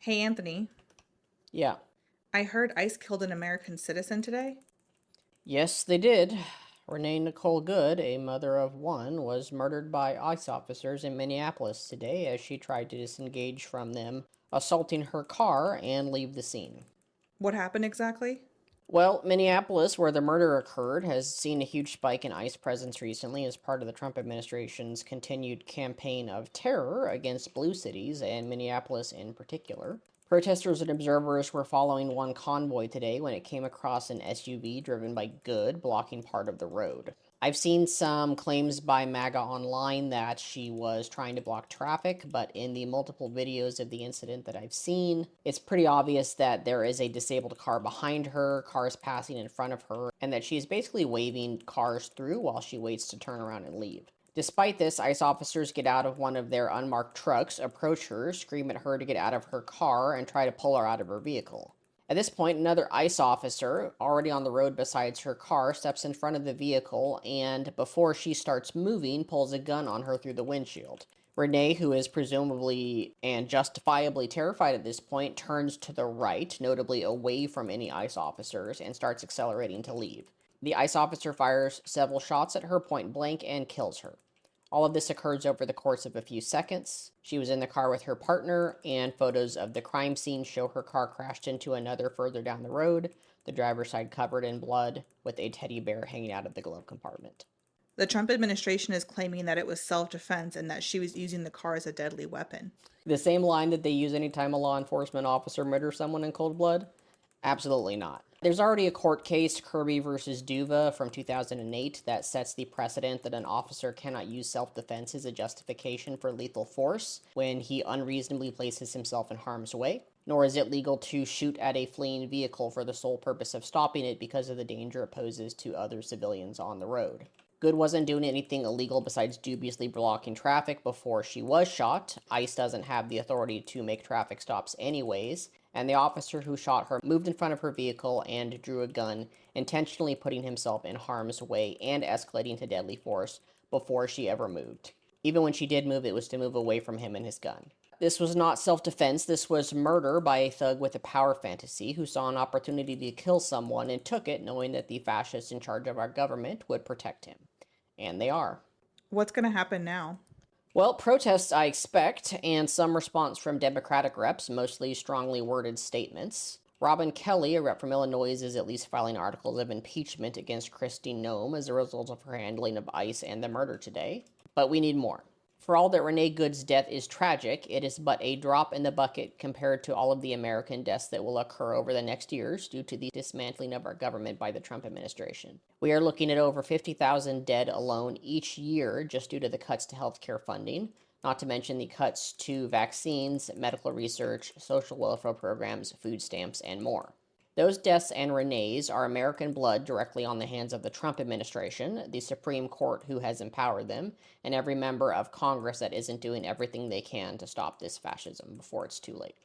Hey Anthony, Yeah. I heard ICE killed an American citizen today. Yes, they did. Renee Nicole Good, a mother of one, was murdered by ICE officers in Minneapolis today as she tried to disengage from them, assaulting her car and leave the scene. What happened exactly? Well, Minneapolis, where the murder occurred, has seen a huge spike in ICE presence recently as part of the Trump administration's continued campaign of terror against blue cities, and Minneapolis in particular. Protesters and observers were following one convoy today when it came across an SUV driven by Good, blocking part of the road. I've seen some claims by MAGA online that she was trying to block traffic, but in the multiple videos of the incident that I've seen, it's pretty obvious that there is a disabled car behind her, cars passing in front of her, and that she's basically waving cars through while she waits to turn around and leave. Despite this, ICE officers get out of one of their unmarked trucks, approach her, scream at her to get out of her car, and try to pull her out of her vehicle. At this point, another ICE officer, already on the road beside her car, steps in front of the vehicle and, before she starts moving, pulls a gun on her through the windshield. Renee, who is presumably and justifiably terrified at this point, turns to the right, notably away from any ICE officers, and starts accelerating to leave. The ICE officer fires several shots at her point blank and kills her. All of this occurs over the course of a few seconds. She was in the car with her partner, and photos of the crime scene show her car crashed into another further down the road, the driver's side covered in blood, with a teddy bear hanging out of the glove compartment. The Trump administration is claiming that it was self-defense and that she was using the car as a deadly weapon. The same line that they use anytime a law enforcement officer murders someone in cold blood? Absolutely not. There's already a court case, Kirby versus Duva from 2008, that sets the precedent that an officer cannot use self-defense as a justification for lethal force when he unreasonably places himself in harm's way, nor is it legal to shoot at a fleeing vehicle for the sole purpose of stopping it because of the danger it poses to other civilians on the road. Good wasn't doing anything illegal besides dubiously blocking traffic before she was shot. ICE doesn't have the authority to make traffic stops anyways, and the officer who shot her moved in front of her vehicle and drew a gun, intentionally putting himself in harm's way and escalating to deadly force before she ever moved. Even when she did move, it was to move away from him and his gun. This was not self-defense, this was murder by a thug with a power fantasy who saw an opportunity to kill someone and took it knowing that the fascists in charge of our government would protect him. And they are. What's going to happen now? Well, protests, I expect, and some response from Democratic reps, mostly strongly worded statements. Robin Kelly, a rep from Illinois, is at least filing articles of impeachment against Kristi Noem as a result of her handling of ICE and the murder today. But we need more. For all that Renee Good's death is tragic, it is but a drop in the bucket compared to all of the American deaths that will occur over the next years due to the dismantling of our government by the Trump administration. We are looking at over 50,000 dead alone each year just due to the cuts to healthcare funding, not to mention the cuts to vaccines, medical research, social welfare programs, food stamps, and more. Those deaths and Renee's are American blood directly on the hands of the Trump administration, the Supreme Court who has empowered them, and every member of Congress that isn't doing everything they can to stop this fascism before it's too late.